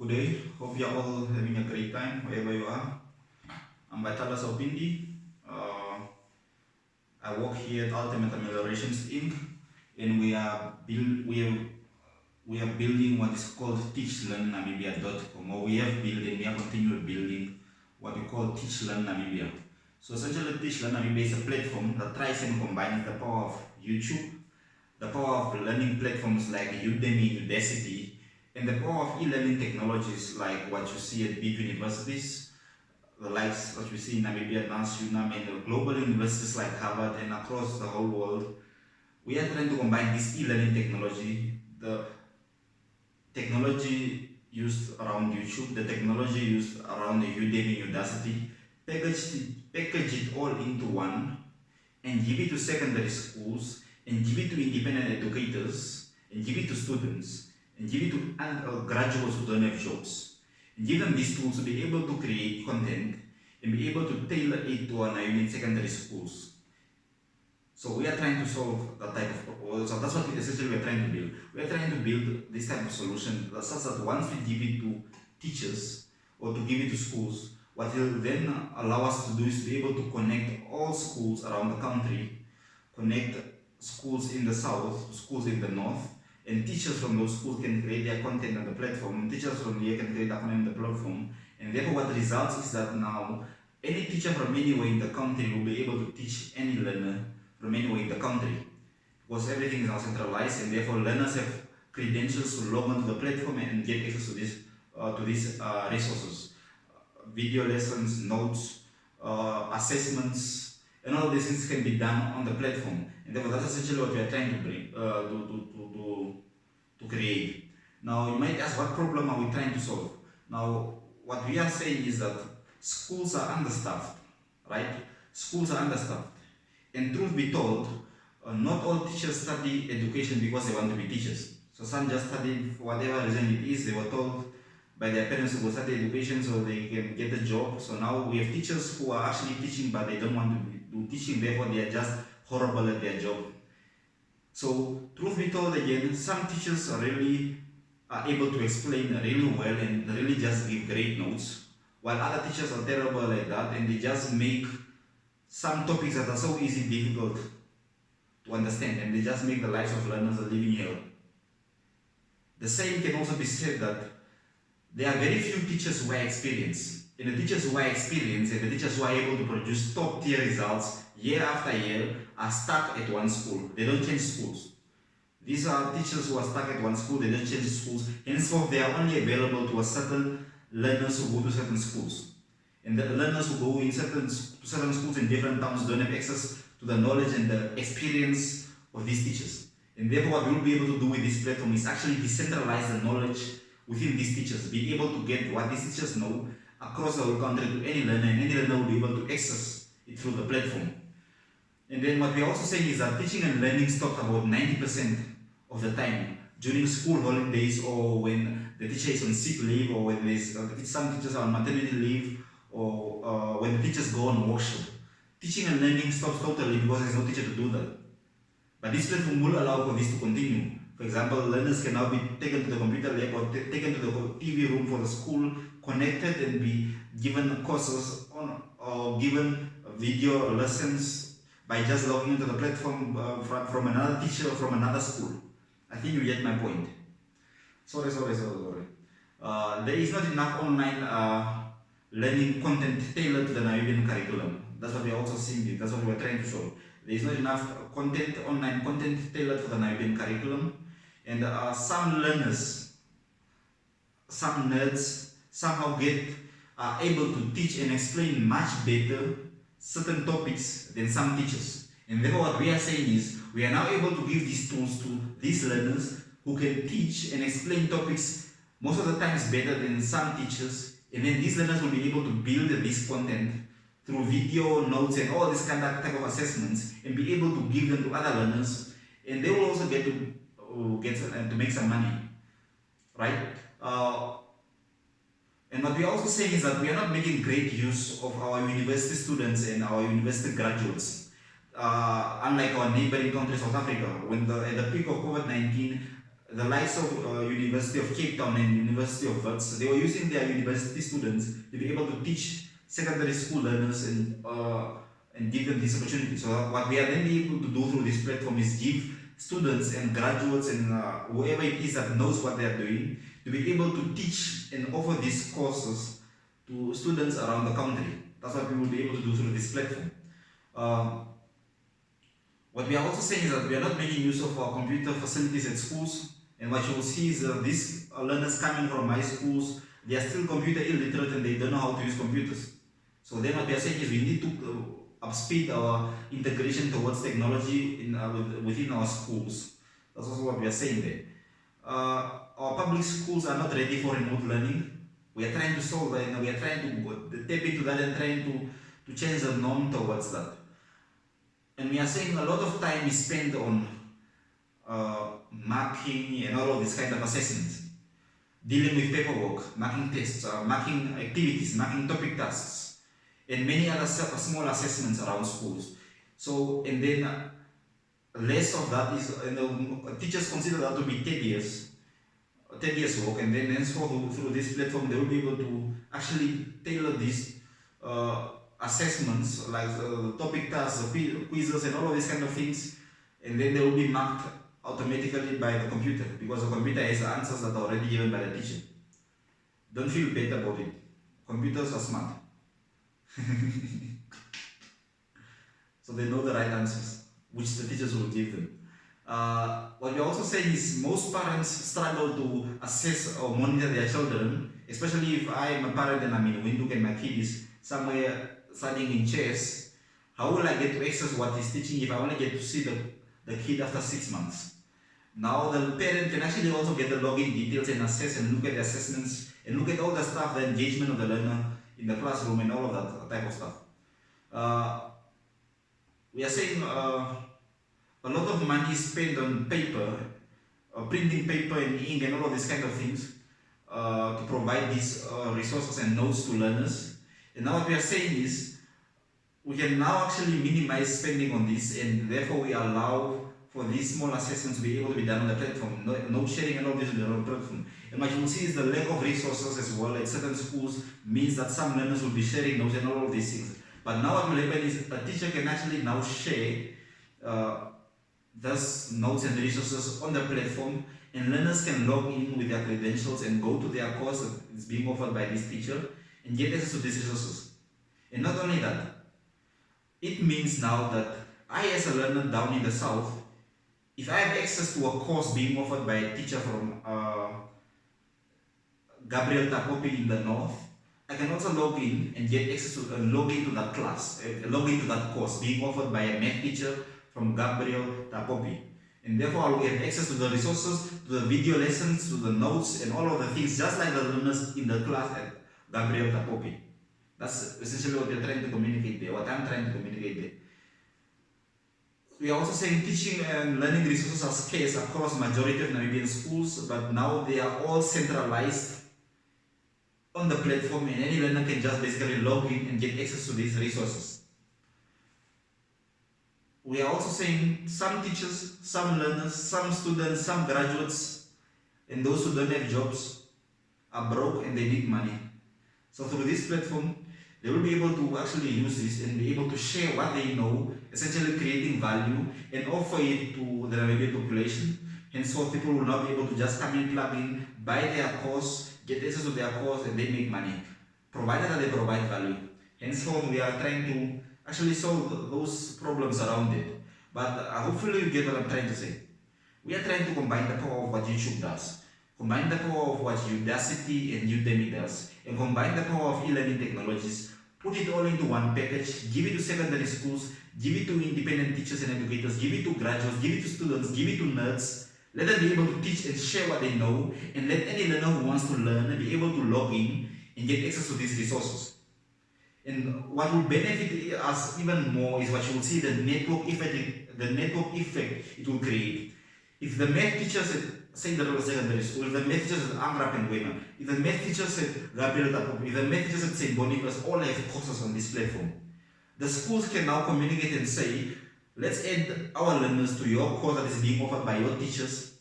Good day, hope you're all having a great time wherever you are. I'm Vitalis Haupindi. I work here at Ultimate Ameliorations Inc. and we are building what is called TeachLearnNamibia.com, or we have built and we are continuing building what we call TeachLearnNamibia. So essentially TeachLearnNamibia is a platform that tries and combines the power of YouTube, the power of learning platforms like Udemy, Udacity, and the power of e-learning technologies like what you see at big universities, the likes what we see in Namibia, NAS, UNAM, and global universities like Harvard and across the whole world. We are trying to combine this e-learning technology, the technology used around YouTube, the technology used around the Udemy, Udacity, package it all into one and give it to secondary schools and give it to independent educators and give it to students and give it to graduates who don't have jobs. And give them these tools to be able to create content and be able to tailor it to our in secondary schools. So we are trying to solve that type of problem. So that's what essentially we are trying to build. We are trying to build this type of solution such that once we give it to teachers or to give it to schools, what will then allow us to do is to be able to connect all schools around the country, connect schools in the south, schools in the north, and teachers from those schools can create their content on the platform, teachers from here can create their content on the platform, and therefore what results is that now any teacher from anywhere in the country will be able to teach any learner from anywhere in the country, because everything is now centralized, and therefore learners have credentials to log onto the platform and get access to these resources, video lessons, notes, assessments, and all these things can be done on the platform. And therefore that's essentially what we are trying to bring to create. Now you might ask, what problem are we trying to solve? Now what we are saying is that schools are understaffed, right? Schools are understaffed. And truth be told, not all teachers study education because they want to be teachers. So some just study for whatever reason it is. They were told by their parents to go study education so they can get a job. So now we have teachers who are actually teaching but they don't want to do teaching, therefore they are just horrible at their job. So truth be told again, some teachers are able to explain really well and really just give great notes, while other teachers are terrible at that and they just make some topics that are so easy difficult to understand, and they just make the lives of learners a living hell. The same can also be said that there are very few teachers who are experienced, and the teachers who are experienced and the teachers who are able to produce top tier results year after year are stuck at one school. They don't change schools. These are teachers who are stuck at one school, they don't change schools, henceforth they are only available to a certain learners who go to certain schools. And the learners who go in certain schools in different towns don't have access to the knowledge and the experience of these teachers. And therefore what we'll be able to do with this platform is actually decentralize the knowledge within these teachers, be able to get what these teachers know across the whole country to any learner, and any learner will be able to access it through the platform. And then what we're also saying is that teaching and learning stopped about 90% of the time during school holidays, or when the teacher is on sick leave, or when there's some teachers are on maternity leave, or when the teachers go on workshop. Teaching and learning stops totally because there's no teacher to do that. But this platform will allow for this to continue. For example, learners can now be taken to the computer lab or taken to the TV room for the school, connected and be given courses on, or given video lessons by just logging into the platform from another teacher or from another school. I think you get my point. Sorry. There is not enough online learning content tailored to the Namibian curriculum. That's what we are also seeing. That's what we are trying to show. There is not enough online content tailored for the Namibian curriculum. And some learners, some nerds, somehow are able to teach and explain much better certain topics than some teachers. And therefore what we are saying is, we are now able to give these tools to these learners who can teach and explain topics most of the times better than some teachers. And then these learners will be able to build this content through video, notes, and all this kind of type of assessments, and be able to give them to other learners, and they will also get to make some money, right? And what we are also saying is that we are not making great use of our university students and our university graduates. Unlike our neighboring country, South Africa, when at the peak of COVID-19, the likes of University of Cape Town and University of Wits, they were using their university students to be able to teach secondary school learners and give them this opportunity. So what we are then able to do through this platform is give students and graduates and whoever it is that knows what they are doing to be able to teach and offer these courses to students around the country. That's what we will be able to do through this platform. What we are also saying is that we are not making use of our computer facilities at schools, and what you will see is these learners coming from my schools, they are still computer illiterate and they don't know how to use computers. So then what we are saying is we need to upspeed our integration towards technology within our schools. That's also what we are saying there. Our public schools are not ready for remote learning. We are trying to solve that, and we are trying to tap into that and trying to change the norm towards that. And we are saying a lot of time is spent on marking and all of these kind of assessments, dealing with paperwork, marking tests, marking activities, marking topic tasks, and many other small assessments around schools. So, and then less of that is, teachers consider that to be tedious work, and then henceforth through this platform they will be able to actually tailor these assessments like topic tasks, quizzes and all of these kind of things, and then they will be marked automatically by the computer because the computer has answers that are already given by the teacher. Don't feel bad about it. Computers are smart. So they know the right answers, which the teachers will give them. What we're also saying is most parents struggle to assess or monitor their children, especially if I am a parent and I'm in Windhoek and my kid is somewhere studying in chess. How will I get to access what he's teaching if I only get to see the kid after 6 months? Now the parent can actually also get the login details and assess and look at the assessments and look at all the stuff, the engagement of the learner in the classroom and all of that type of stuff. We are saying a lot of money is spent on paper, printing paper and ink and all of these kind of things to provide these resources and notes to learners. And now what we are saying is we can now actually minimize spending on this, and therefore we allow for these small assessments to be able to be done on the platform. Note sharing and all this will be done on the platform. And what you will see is the lack of resources as well at certain schools means that some learners will be sharing notes and all of these things. But now what will happen is a teacher can actually now share those notes and resources on the platform, and learners can log in with their credentials and go to their course that is being offered by this teacher and get access to these resources. And not only that, it means now that I as a learner down in the south, if I have access to a course being offered by a teacher from Gabriel Tapopi in the north, I can also log in and get access to log into that class, log into that course being offered by a math teacher from Gabriel Tapopi. And therefore I will get access to the resources, to the video lessons, to the notes and all of the things just like the learners in the class at Gabriel Tapopi. That's essentially what we are trying to communicate there, what I'm trying to communicate there. We are also saying teaching and learning resources are scarce across majority of Namibian schools, but now they are all centralized on the platform, and any learner can just basically log in and get access to these resources. We are also saying some teachers, some learners, some students, some graduates, and those who don't have jobs are broke and they need money. So through this platform, they will be able to actually use this and be able to share what they know, essentially creating value and offer it to the Namibian population. Henceforth, people will not be able to just come in, plug in, buy their course, get access to their course, and they make money, provided that they provide value. Henceforth, we are trying to actually solve those problems around it. But hopefully you get what I'm trying to say. We are trying to combine the power of what YouTube does, combine the power of what Udacity and Udemy does, and combine the power of e-learning technologies, put it all into one package, give it to secondary schools, give it to independent teachers and educators, give it to graduates, give it to students, give it to nerds. Let them be able to teach and share what they know, and let any learner who wants to learn be able to log in and get access to these resources. And what will benefit us even more is what you will see, the network effect it will create. If the math teachers at St. Gabriel's Secondary School, if the math teachers at Angrap and Wema, if the math teachers at Gabriel Tapopi, if the math teachers at St. Boniface all have courses on this platform, the schools can now communicate and say, let's add our learners to your course that is being offered by your teachers,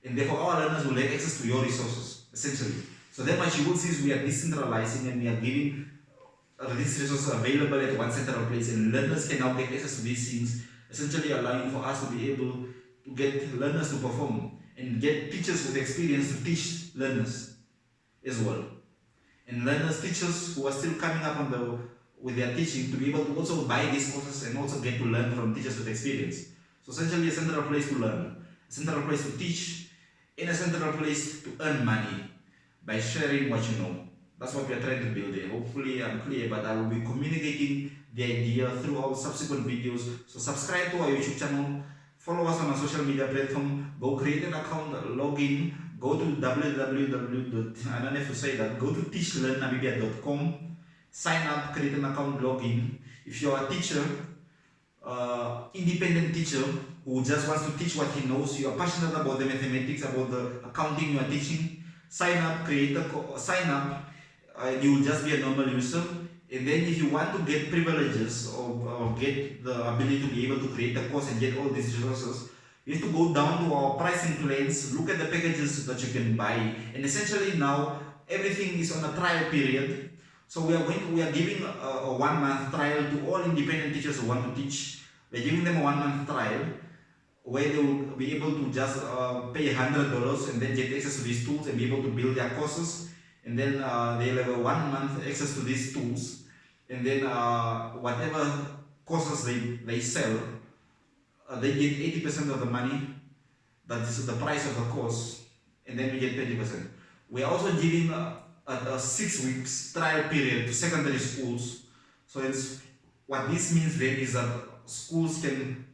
and therefore our learners will have access to your resources, essentially. So that much you will see is we are decentralizing and we are giving these resources available at one central place, and learners can now get access to these things, essentially allowing for us to be able to get learners to perform and get teachers with experience to teach learners as well. And learners, teachers who are still coming up with their teaching to be able to also buy these courses and also get to learn from teachers with experience. So essentially a central place to learn, a central place to teach, and a central place to earn money by sharing what you know. That's what we are trying to build here. Hopefully I'm clear, but I will be communicating the idea through our subsequent videos. So subscribe to our YouTube channel, follow us on our social media platform, go create an account, log in, go to www. I don't have to say that, go to TeachLearnNamibia.com, sign up, create an account, log in. If you're a teacher, independent teacher who just wants to teach what he knows, you are passionate about the mathematics, about the accounting you are teaching, sign up, sign up. You will just be a normal user, and then if you want to get privileges or get the ability to be able to create a course and get all these resources, you have to go down to our pricing plans, look at the packages that you can buy, and essentially now everything is on a trial period. So we are giving a 1 month trial to all independent teachers who want to teach. We're giving them a 1 month trial where they will be able to just pay $100 and then get access to these tools and be able to build their courses. And then they'll have a 1 month access to these tools, and then whatever courses they sell, they get 80% of the money. That is the price of the course, and then we get 20%. We are also giving a 6 weeks trial period to secondary schools. So it's, what this means then is that schools can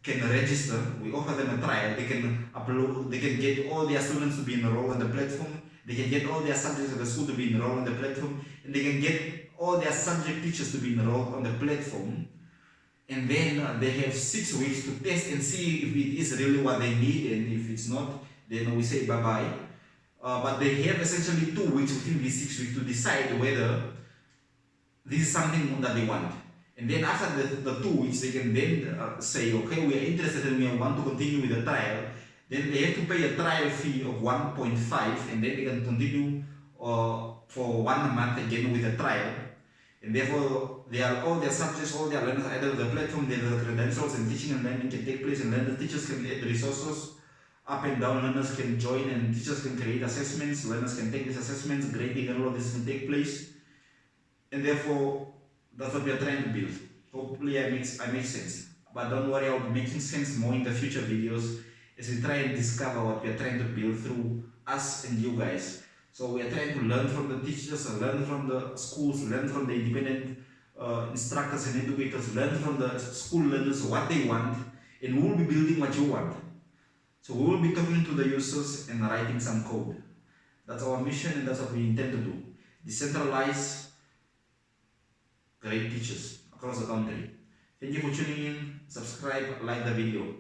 register. We offer them a trial. They can upload. They can get all their students to be enrolled on the platform. They can get all their subjects at the school to be enrolled on the platform, and they can get all their subject teachers to be enrolled on the platform. And then they have 6 weeks to test and see if it is really what they need, and if it's not, then we say bye-bye. But they have essentially 2 weeks within these 6 weeks to decide whether this is something that they want. And then after the 2 weeks, they can then say, okay, we are interested and we want to continue with the trial. Then they have to pay a trial fee of 1.5, and then they can continue for 1 month again with a trial. And therefore, all their subjects, all their learners, either the platform, the credentials, and teaching and learning can take place, and learners, teachers can add resources up and down. Learners can join, and teachers can create assessments. Learners can take these assessments, grading, and all of this can take place. And therefore, that's what we are trying to build. Hopefully, I make sense. But don't worry, I'll be making sense more in the future videos, as we try and discover what we are trying to build through us and you guys. So we are trying to learn from the teachers, learn from the schools, learn from the independent instructors and educators, learn from the school learners what they want, and we will be building what you want. So we will be talking to the users and writing some code. That's our mission, and that's what we intend to do. Decentralize great teachers across the country. Thank you for tuning in. Subscribe, like the video.